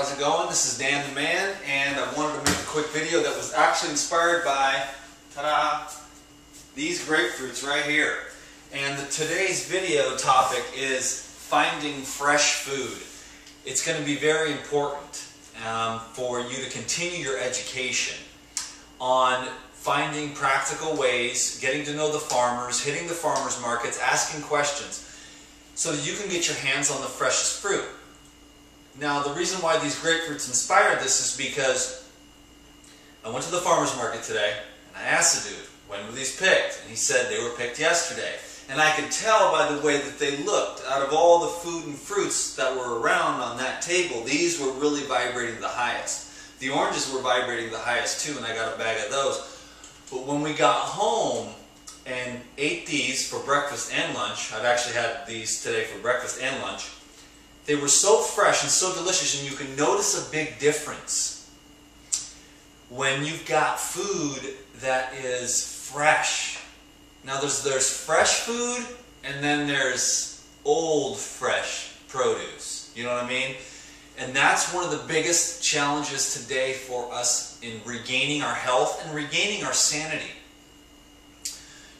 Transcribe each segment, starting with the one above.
how's it going? This is Dan the Man, and I wanted to make a quick video that was actually inspired by, ta-da, these grapefruits right here. And today's video topic is finding fresh food. It's going to be very important for you to continue your education on finding practical ways, getting to know the farmers, hitting the farmers markets, asking questions, so that you can get your hands on the freshest fruit. Now, the reason why these grapefruits inspired this is because I went to the farmer's market today and I asked the dude, when were these picked? And he said they were picked yesterday. And I could tell by the way that they looked, out of all the food and fruits that were around on that table, these were really vibrating the highest. The oranges were vibrating the highest too, and I got a bag of those. But when we got home and ate these for breakfast and lunch, I've actually had these today for breakfast and lunch, they were so fresh and so delicious, and you can notice a big difference when you've got food that is fresh. Now there's fresh food, and then there's old fresh produce. You know what I mean? And that's one of the biggest challenges today for us in regaining our health and regaining our sanity.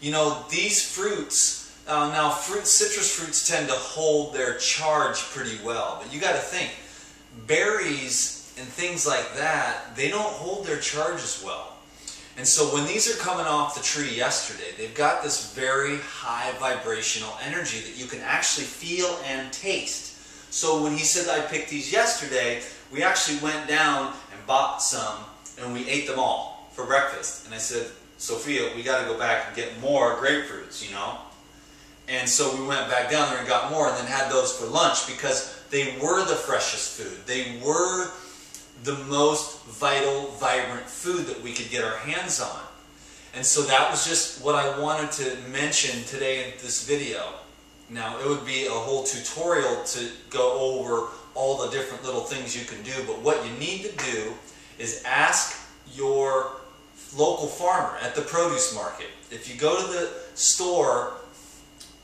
You know, these fruits, now citrus fruits tend to hold their charge pretty well, but you got to think, berries and things like that, they don't hold their charge as well. And so when these are coming off the tree yesterday, they've got this very high vibrational energy that you can actually feel and taste. So when he said I picked these yesterday, we actually went down and bought some and we ate them all for breakfast. And I said, Sophia, we got to go back and get more grapefruits, you know. And so we went back down there and got more and then had those for lunch because they were the freshest food. They were the most vital, vibrant food that we could get our hands on. And so that was just what I wanted to mention today in this video. Now, it would be a whole tutorial to go over all the different little things you can do, but what you need to do is ask your local farmer at the produce market. If you go to the store,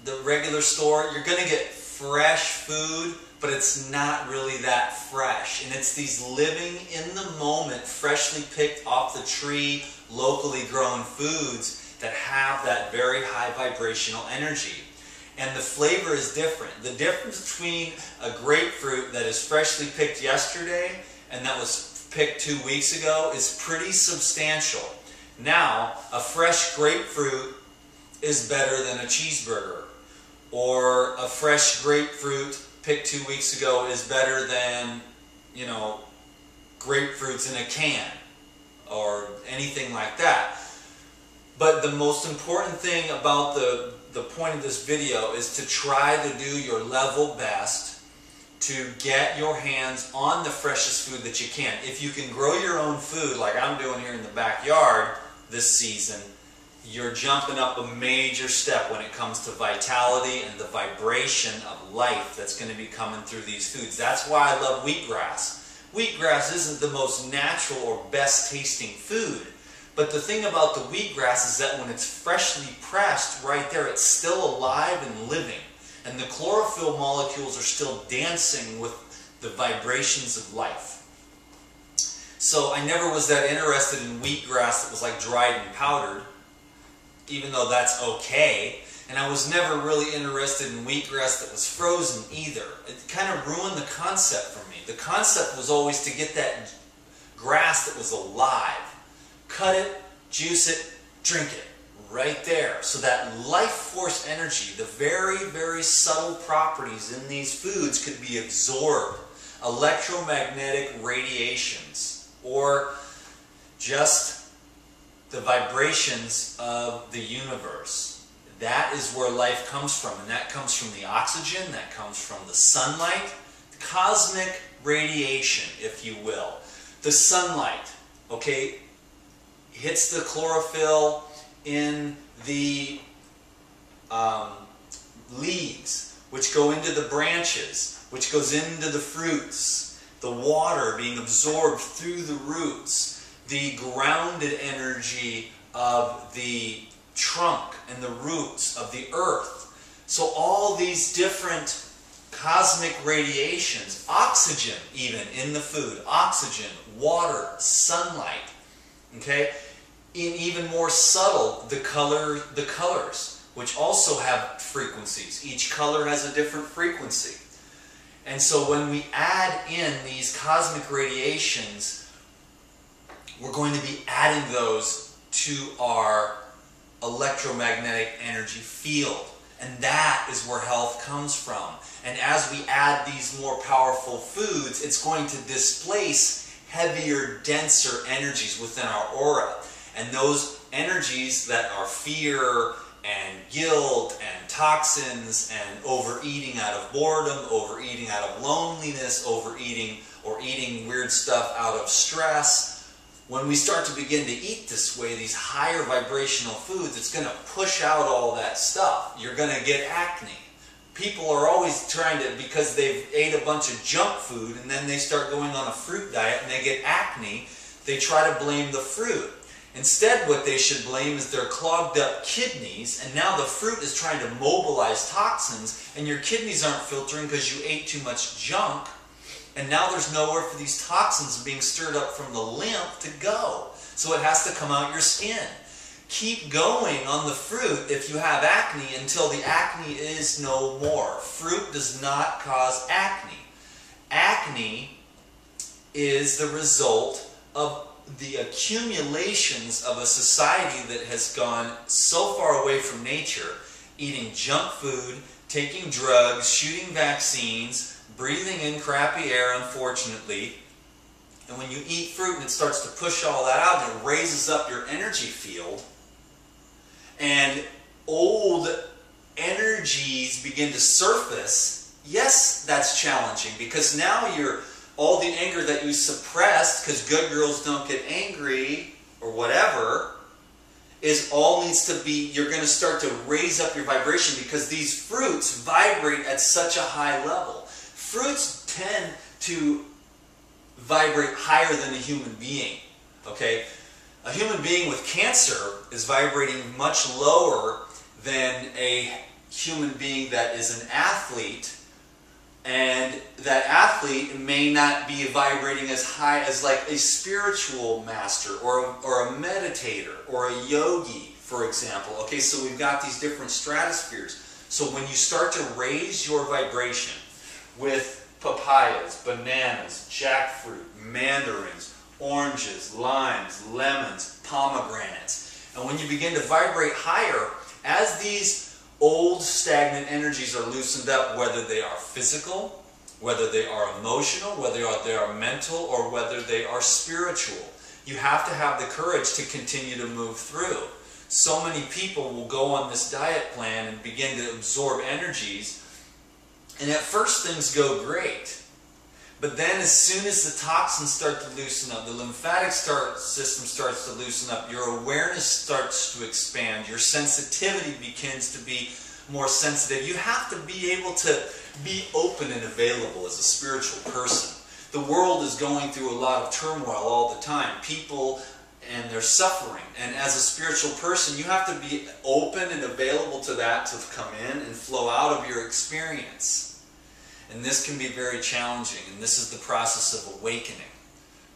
the regular store, you're going to get fresh food, but it's not really that fresh. And it's these living in the moment, freshly picked off the tree, locally grown foods that have that very high vibrational energy. And the flavor is different. The difference between a grapefruit that is freshly picked yesterday and that was picked 2 weeks ago is pretty substantial. Now, a fresh grapefruit is better than a cheeseburger. Or a fresh grapefruit picked 2 weeks ago is better than, you know, grapefruits in a can or anything like that. But the most important thing about the point of this video is to try to do your level best to get your hands on the freshest food that you can. If you can grow your own food like I'm doing here in the backyard this season, you're jumping up a major step when it comes to vitality and the vibration of life that's going to be coming through these foods. That's why I love wheatgrass. Wheatgrass isn't the most natural or best tasting food, but the thing about the wheatgrass is that when it's freshly pressed right there, it's still alive and living, and the chlorophyll molecules are still dancing with the vibrations of life. So I never was that interested in wheatgrass that was like dried and powdered, even though that's okay. And I was never really interested in wheatgrass that was frozen either. It kind of ruined the concept for me. The concept was always to get that grass that was alive. Cut it, juice it, drink it. Right there. So that life force energy, the very, very subtle properties in these foods could be absorbed. Electromagnetic radiations, or just the vibrations of the universe. That is where life comes from, and that comes from the oxygen, that comes from the sunlight, cosmic radiation, if you will. The sunlight, okay, hits the chlorophyll in the leaves, which go into the branches, which goes into the fruits, the water being absorbed through the roots, the grounded energy of the trunk and the roots of the earth. So all these different cosmic radiations, oxygen even in the food, oxygen, water, sunlight, okay? In even more subtle, the colors, which also have frequencies. Each color has a different frequency. And so when we add in these cosmic radiations, we're going to be adding those to our electromagnetic energy field. And that is where health comes from. And as we add these more powerful foods, it's going to displace heavier, denser energies within our aura. And those energies that are fear and guilt and toxins and overeating out of boredom, overeating out of loneliness, overeating or eating weird stuff out of stress, when we start to begin to eat this way, these higher vibrational foods, it's going to push out all that stuff. You're going to get acne. People are always trying to, because they've ate a bunch of junk food and then they start going on a fruit diet and they get acne, they try to blame the fruit. Instead, what they should blame is their clogged up kidneys, and now the fruit is trying to mobilize toxins, and your kidneys aren't filtering because you ate too much junk, and now there's nowhere for these toxins being stirred up from the lymph to go. So it has to come out your skin. Keep going on the fruit if you have acne until the acne is no more. Fruit does not cause acne. Acne is the result of the accumulations of a society that has gone so far away from nature, eating junk food, taking drugs, shooting vaccines, breathing in crappy air, unfortunately. And when you eat fruit and it starts to push all that out, it raises up your energy field, and old energies begin to surface. Yes, that's challenging, because now all the anger that you suppressed, because good girls don't get angry or whatever, is all needs to be, you're going to start to raise up your vibration, because these fruits vibrate at such a high level. Fruits tend to vibrate higher than a human being. Okay? A human being with cancer is vibrating much lower than a human being that is an athlete, and that athlete may not be vibrating as high as like a spiritual master or a meditator or a yogi, for example. Okay, so we've got these different stratospheres. So when you start to raise your vibration with papayas, bananas, jackfruit, mandarins, oranges, limes, lemons, pomegranates, and when you begin to vibrate higher, as these old stagnant energies are loosened up, whether they are physical, whether they are emotional, whether they are mental, or whether they are spiritual, you have to have the courage to continue to move through. So many people will go on this diet plan and begin to absorb energies, and at first things go great. But then as soon as the toxins start to loosen up, the lymphatic system starts to loosen up, your awareness starts to expand, your sensitivity begins to be more sensitive. You have to be able to be open and available as a spiritual person. The world is going through a lot of turmoil all the time. People, and they're suffering. And as a spiritual person, you have to be open and available to that to come in and flow out of your experience. And this can be very challenging, and this is the process of awakening.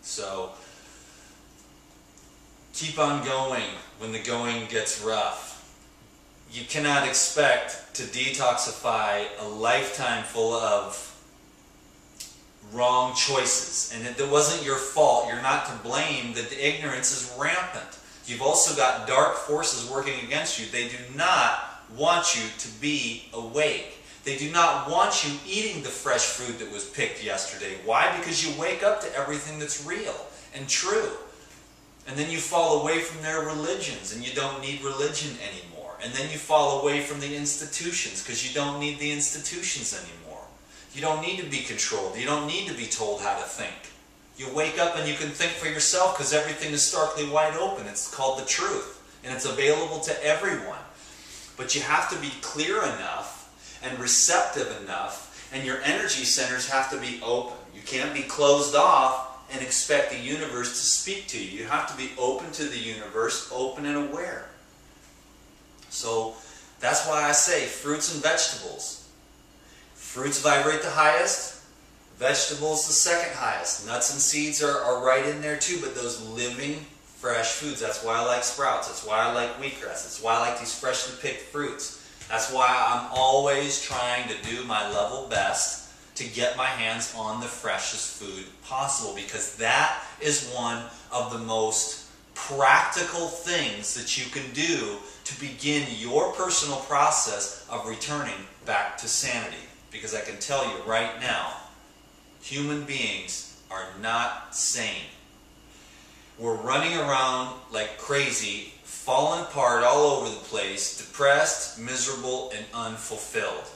So, keep on going when the going gets rough. You cannot expect to detoxify a lifetime full of wrong choices. And it wasn't your fault. You're not to blame. The ignorance is rampant. You've also got dark forces working against you. They do not want you to be awake. They do not want you eating the fresh food that was picked yesterday. Why? Because you wake up to everything that's real and true. And then you fall away from their religions, and you don't need religion anymore. And then you fall away from the institutions, because you don't need the institutions anymore. You don't need to be controlled. You don't need to be told how to think. You wake up and you can think for yourself, because everything is starkly wide open. It's called the truth, and it's available to everyone. But you have to be clear enough and receptive enough, and your energy centers have to be open. You can't be closed off and expect the universe to speak to you. You have to be open to the universe, open and aware. So that's why I say fruits and vegetables. Fruits vibrate the highest, vegetables the second highest. Nuts and seeds are right in there too, but those living, fresh foods. That's why I like sprouts. That's why I like wheatgrass. That's why I like these freshly picked fruits. That's why I'm always trying to do my level best to get my hands on the freshest food possible, because that is one of the most practical things that you can do to begin your personal process of returning back to sanity. Because I can tell you right now, human beings are not sane. We're running around like crazy, falling apart all over the place, depressed, miserable, and unfulfilled.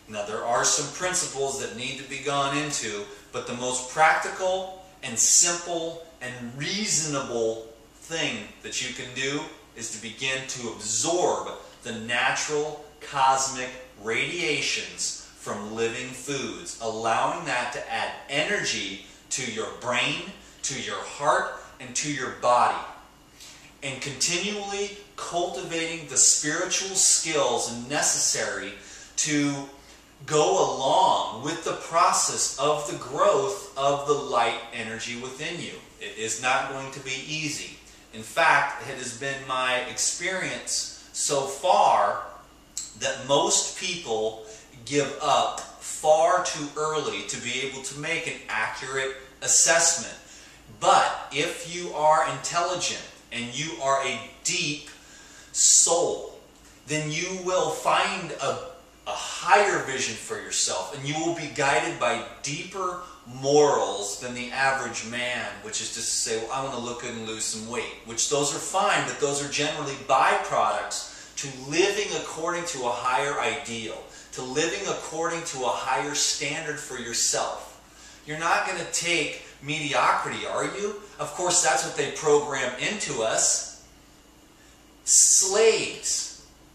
Now, there are some principles that need to be gone into, but the most practical and simple and reasonable thing that you can do is to begin to absorb the natural cosmic radiations from living foods, allowing that to add energy to your brain, to your heart, and to your body, and continually cultivating the spiritual skills necessary to go along with the process of the growth of the light energy within you. It is not going to be easy. In fact, it has been my experience so far that most people give up far too early to be able to make an accurate assessment. But if you are intelligent and you are a deep soul, then you will find a higher vision for yourself, and you will be guided by deeper morals than the average man, which is just to say, well, I want to look good and lose some weight, which those are fine, but those are generally byproducts to living according to a higher ideal, to living according to a higher standard for yourself. You're not going to take mediocrity, are you? Of course, that's what they program into us. Slaves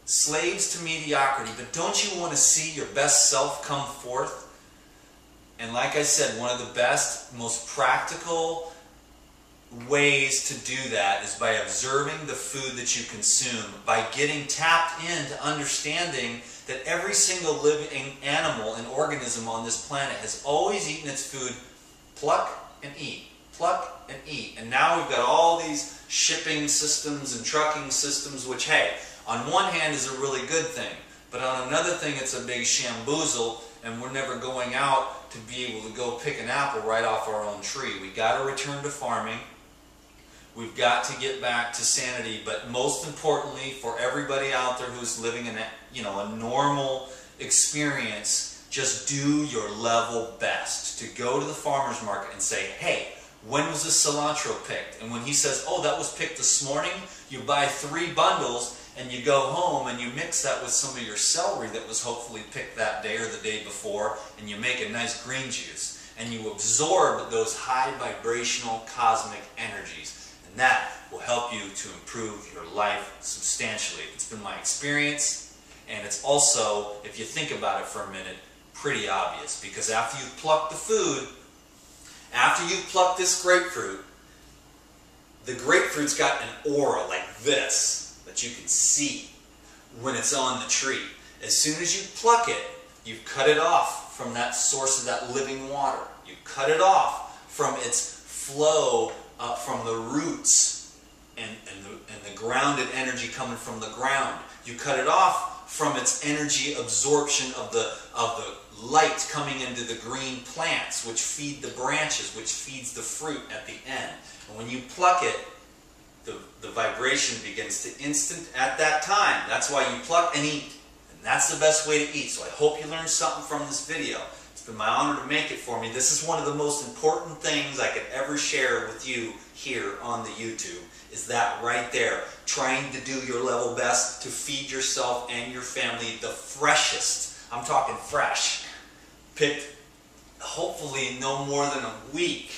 to mediocrity. But don't you want to see your best self come forth? And like I said, one of the best, most practical ways to do that is by observing the food that you consume, by getting tapped into understanding that every single living animal and organism on this planet has always eaten its food, pluck and eat, pluck and eat. And now we've got all these shipping systems and trucking systems, which, hey, on one hand is a really good thing, but on another thing it's a big shamboozle, and we're never going out to be able to go pick an apple right off our own tree. We've got to return to farming. We've got to get back to sanity, but most importantly, for everybody out there who's living in a normal experience, just do your level best to go to the farmer's market and say, hey, when was this cilantro picked? And when he says, oh, that was picked this morning, you buy 3 bundles and you go home and you mix that with some of your celery that was hopefully picked that day or the day before, and you make a nice green juice. And you absorb those high vibrational cosmic energies. And that will help you to improve your life substantially. It's been my experience, and it's also, if you think about it for a minute, pretty obvious. Because after you've plucked the food, after you've plucked this grapefruit, the grapefruit's got an aura like this that you can see when it's on the tree. As soon as you pluck it, you've cut it off from that source of that living water. You cut it off from its flow from the roots and the grounded energy coming from the ground. You cut it off from its energy absorption of the light coming into the green plants, which feed the branches, which feeds the fruit at the end. And when you pluck it, the vibration begins to instant at that time. That's why you pluck and eat. And that's the best way to eat. So I hope you learned something from this video. It's been my honor to make it for me. This is one of the most important things I could ever share with you here on the YouTube, is that right there. Trying to do your level best to feed yourself and your family the freshest. I'm talking fresh. Picked hopefully no more than a week.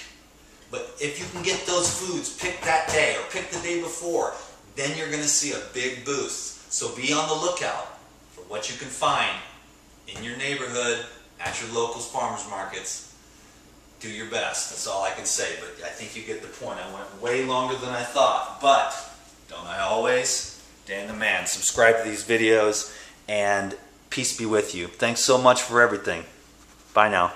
But if you can get those foods picked that day or picked the day before, then you're going to see a big boost. So be on the lookout for what you can find in your neighborhood, at your local farmers markets. Do your best. That's all I can say. But I think you get the point. I went way longer than I thought. But don't I always? Dan the Man. Subscribe to these videos, and Peace be with you. Thanks so much for everything. Bye now.